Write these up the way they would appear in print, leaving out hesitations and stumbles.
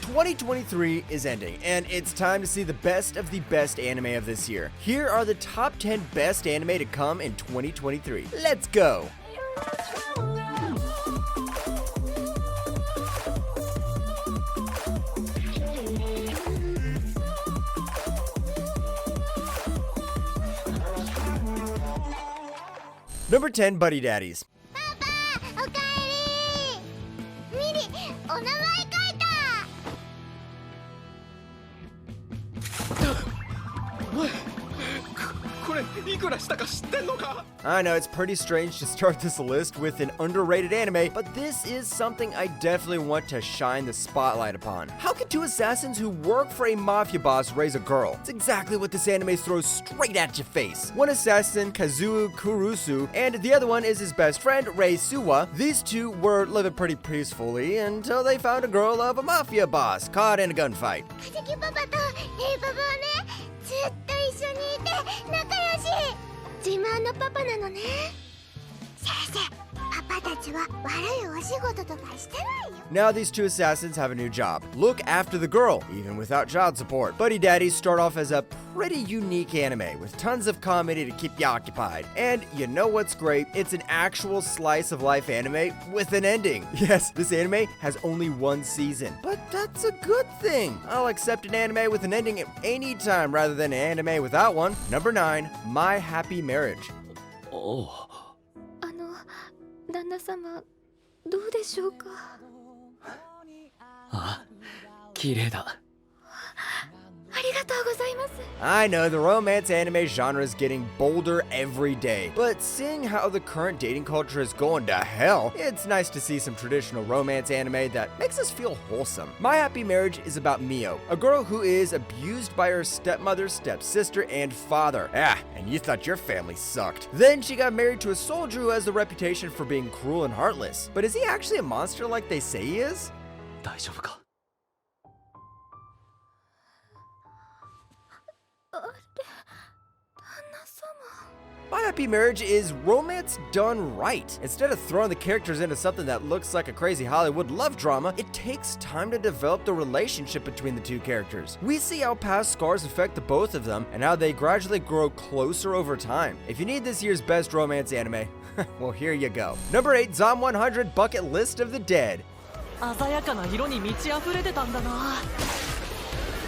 2023 is ending, and it's time to see the best of the best anime of this year. Here are the top 10 best anime to come in 2023. Let's go! Number 10, Buddy Daddies. I know it's pretty strange to start this list with an underrated anime, but this is something I definitely want to shine the spotlight upon. How can two assassins who work for a mafia boss raise a girl? It's exactly what this anime throws straight at your face. One assassin, Kazuo Kurusu, and the other one is his best friend, Rei Suwa. These two were living pretty peacefully until they found a girl of a mafia boss caught in a gunfight. Now these two assassins have a new job. Look after the girl, even without child support. Buddy Daddies start off as a pretty unique anime with tons of comedy to keep you occupied. And you know what's great? It's an actual slice of life anime with an ending. Yes, this anime has only one season, but that's a good thing. I'll accept an anime with an ending at any time rather than an anime without one. Number 9, My Happy Marriage. Oh. 旦那様どうでしょうかあ、綺麗だ ありがとうございます I know the romance anime genre is getting bolder every day, but seeing how the current dating culture is going to hell, it's nice to see some traditional romance anime that makes us feel wholesome. My Happy Marriage is about Mio, a girl who is abused by her stepmother, stepsister, and father. And you thought your family sucked. Then she got married to a soldier who has the reputation for being cruel and heartless. But is he actually a monster like they say he is? 大丈夫か My Happy Marriage is romance done right. Instead of throwing the characters into something that looks like a crazy Hollywood love drama, it takes time to develop the relationship between the two characters. We see how past scars affect the both of them and how they gradually grow closer over time. If you need this year's best romance anime, well, here you go. Number 8, Zom 100 Bucket List of the Dead. 鮮やかな色に満ち溢れてたんだな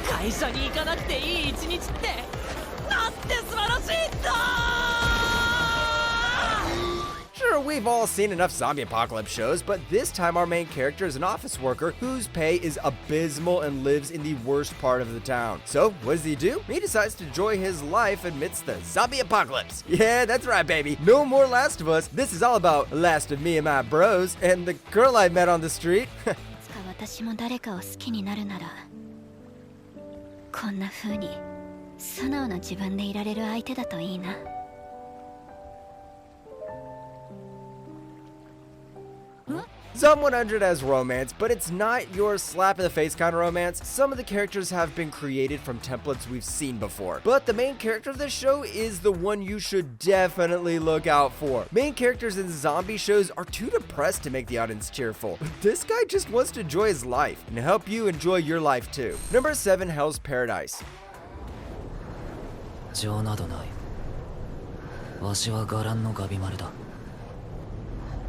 会社に行かなくていい一日ってなんて素晴らしいんだ Sure, we've all seen enough zombie apocalypse shows, but this time our main character is an office worker whose pay is abysmal and lives in the worst part of the town. So, what does he do? He decides to enjoy his life amidst the zombie apocalypse. Yeah, that's right, baby. No more Last of Us. This is all about Last of Me and my bros and the girl I met on the street. 私も誰かを好きになるならこんな風に素直な自分でいられる相手だといいな Zom 100 has romance, but it's not your slap in the face kind of romance. Some of the characters have been created from templates we've seen before, but the main character of this show is the one you should definitely look out for. Main characters in zombie shows are too depressed to make the audience cheerful. This guy just wants to enjoy his life and help you enjoy your life too. Number 7, Hell's Paradise. 情などないわしは伽藍のガビマルだ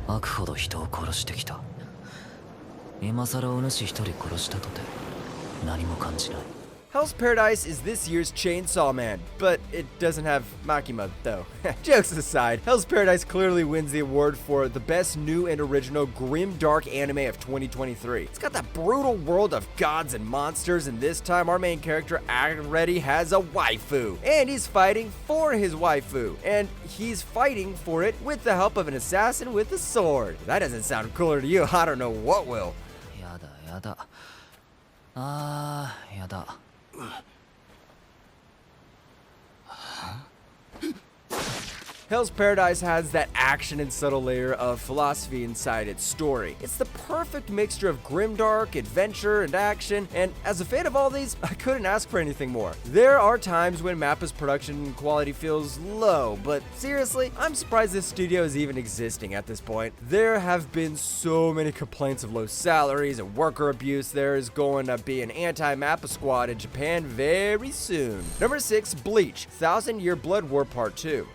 悪ほど人を殺してきた今さらお主一人殺したとて何も感じない Hell's Paradise is this year's Chainsaw Man, but it doesn't have Makima, though. Jokes aside, Hell's Paradise clearly wins the award for the best new and original grim dark anime of 2023. It's got that brutal world of gods and monsters, and this time our main character already has a waifu. And he's fighting for his waifu. And he's fighting for it with the help of an assassin with a sword. If that doesn't sound cooler to you, I don't know what will. やだやだあーやだ Hell's Paradise has that action and subtle layer of philosophy inside its story. It's the perfect mixture of grimdark, adventure, and action, and as a fan of all these, I couldn't ask for anything more. There are times when Mappa's production quality feels low, but seriously, I'm surprised this studio is even existing at this point. There have been so many complaints of low salaries and worker abuse. There is going to be an anti-Mappa squad in Japan very soon. Number 6, Bleach, 1000-Year Blood War Part 2.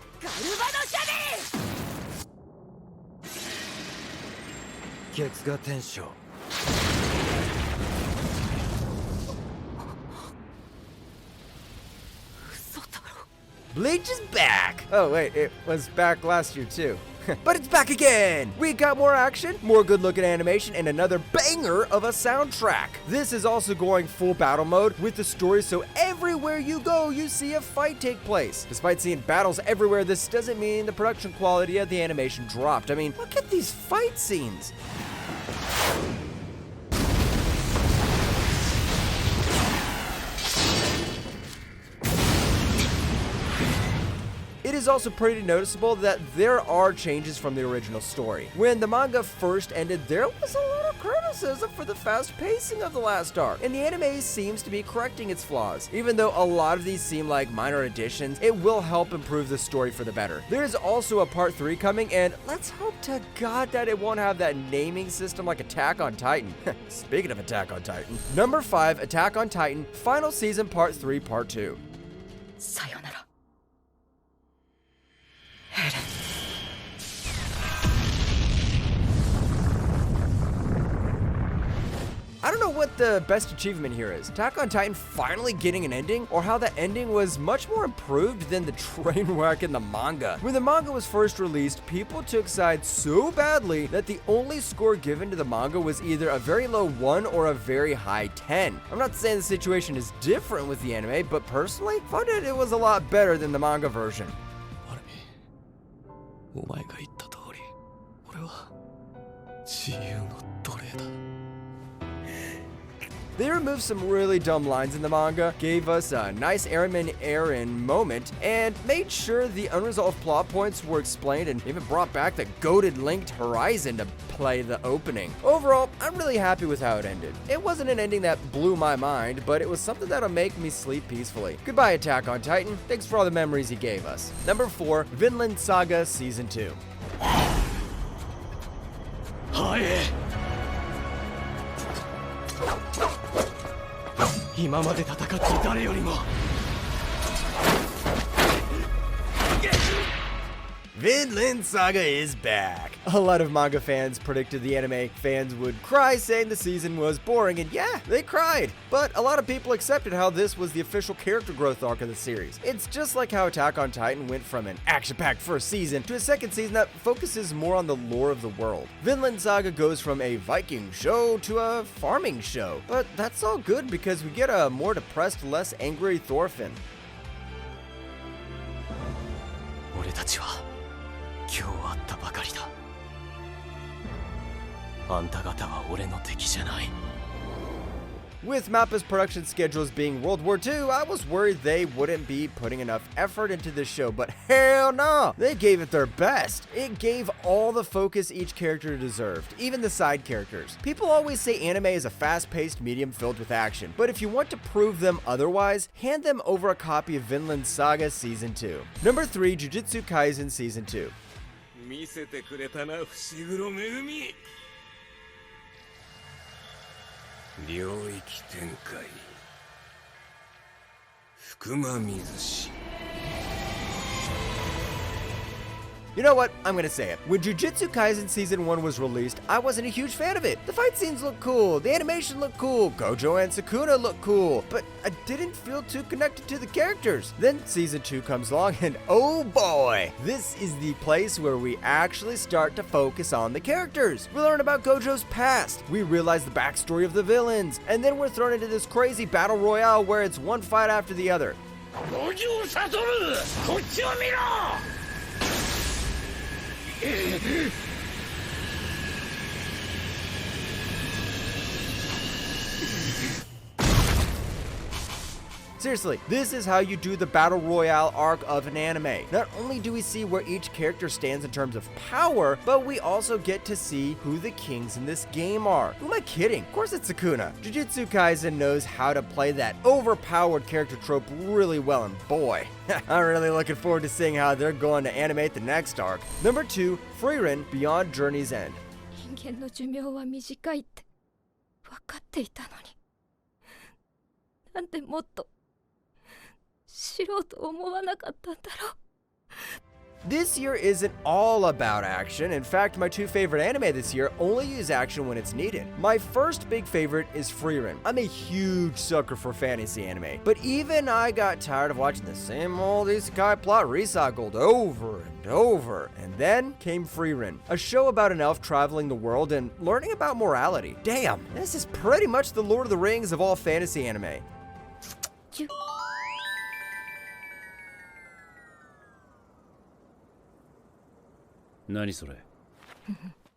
Bleach is back! Oh wait, it was back last year too. But it's back again! We got more action, more good looking animation, and another banger of a soundtrack. This is also going full battle mode with the story, so everywhere you go, you see a fight take place. Despite seeing battles everywhere, this doesn't mean the production quality of the animation dropped. I mean, look at these fight scenes. It is also pretty noticeable that there are changes from the original story. When the manga first ended, there was a lot of criticism for the fast pacing of the last arc, and the anime seems to be correcting its flaws. Even though a lot of these seem like minor additions, it will help improve the story for the better. There is also a part 3 coming, and let's hope to God that it won't have that naming system like Attack on Titan. Speaking of Attack on Titan, number 5, Attack on Titan, final season part 3, part 2. Sayonara. I don't know what the best achievement here is. Attack on Titan finally getting an ending, or how that ending was much more improved than the train wreck in the manga. When the manga was first released, people took sides so badly that the only score given to the manga was either a very low 1 or a very high 10. I'm not saying the situation is different with the anime, but personally, I found it was a lot better than the manga version. They removed some really dumb lines in the manga, gave us a nice Eren moment, and made sure the unresolved plot points were explained, and even brought back the goated Linked Horizon to play the opening. Overall, I'm really happy with how it ended. It wasn't an ending that blew my mind, but it was something that'll make me sleep peacefully. Goodbye, Attack on Titan. Thanks for all the memories he gave us. Number 4, Vinland Saga Season 2. Vinland Saga is back. A lot of manga fans predicted the anime fans would cry, saying the season was boring, and yeah, they cried. But a lot of people accepted how this was the official character growth arc of the series. It's just like how Attack on Titan went from an action-packed first season to a second season that focuses more on the lore of the world. Vinland Saga goes from a Viking show to a farming show, but that's all good because we get a more depressed, less angry Thorfinn. 今日会ったばかりだ。あんた方は俺の敵じゃない。 With Mappa's production schedules being World War II, I was worried they wouldn't be putting enough effort into this show, but hell no! They gave it their best. It gave all the focus each character deserved, even the side characters. People always say anime is a fast-paced medium filled with action, but if you want to prove them otherwise, hand them over a copy of Vinland Saga Season 2. Number 3, Jujutsu Kaisen Season 2. 見せてくれたな伏黒恵領域展開福間水氏 You know what? I'm gonna say it. When Jujutsu Kaisen Season 1 was released, I wasn't a huge fan of it. The fight scenes looked cool, the animation looked cool, Gojo and Sukuna looked cool, but I didn't feel too connected to the characters. Then Season 2 comes along and oh boy! This is the place where we actually start to focus on the characters. We learn about Gojo's past, we realize the backstory of the villains, and then we're thrown into this crazy battle royale where it's one fight after the other. 五条悟こっちを見ろ Seriously, this is how you do the Battle Royale arc of an anime. Not only do we see where each character stands in terms of power, but we also get to see who the kings in this game are. Who am I kidding? Of course it's Sukuna. Jujutsu Kaisen knows how to play that overpowered character trope really well, and boy, I'm really looking forward to seeing how they're going to animate the next arc. Number 2, Frieren Beyond Journey's End. 人間の寿命は短いって分かっていたのに、なんでもっと知ろうと思わなかったんだろう。 This year isn't all about action. In fact, my 2 favorite anime this year only use action when it's needed. My first big favorite is Frieren. I'm a huge sucker for fantasy anime, but even I got tired of watching the same old isekai plot recycled over and over. And then came Frieren, a show about an elf traveling the world and learning about morality. Damn, this is pretty much the Lord of the Rings of all fantasy anime.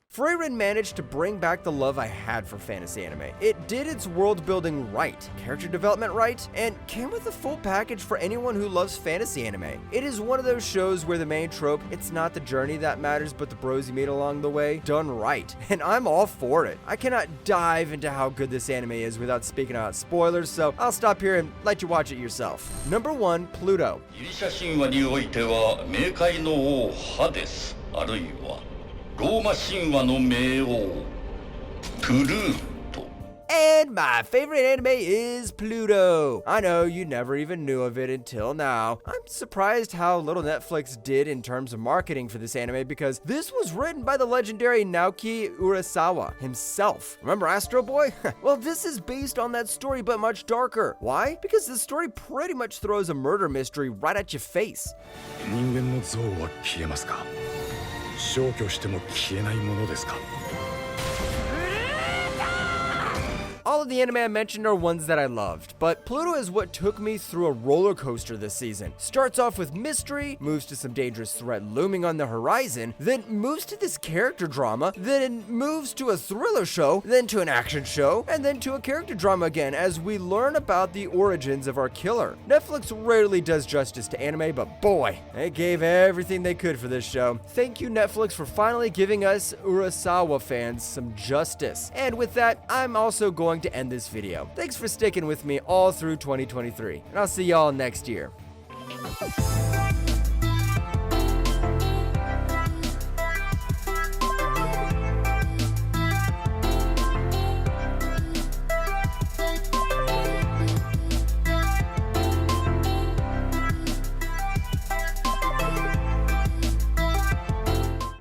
Frieren managed to bring back the love I had for fantasy anime. It did its world building right, character development right, and came with a full package for anyone who loves fantasy anime. It is one of those shows where the main trope, it's not the journey that matters but the bros you meet along the way, done right, and I'm all for it. I cannot dive into how good this anime is without speaking out spoilers, so I'll stop here and let you watch it yourself. Number 1, Pluto. ギリシャ神話においては冥界の王ハデスあるいはローマ神話の冥王プルート And my favorite anime is Pluto. I know you never even knew of it until now. I'm surprised how little Netflix did in terms of marketing for this anime because this was written by the legendary Naoki Urasawa himself. Remember Astro Boy? Well, this is based on that story but much darker. Why? Because the story pretty much throws a murder mystery right at your face. 人間の像は消えますか？消去しても消えないものですか？ All of the anime I mentioned are ones that I loved, but Pluto is what took me through a roller coaster this season. Starts off with mystery, moves to some dangerous threat looming on the horizon, then moves to this character drama, then moves to a thriller show, then to an action show, and then to a character drama again as we learn about the origins of our killer. Netflix rarely does justice to anime, but boy, they gave everything they could for this show. Thank you, Netflix, for finally giving us Urasawa fans some justice. And with that, I'm also going to end this video. Thanks for sticking with me all through 2023, and I'll see y'all next year.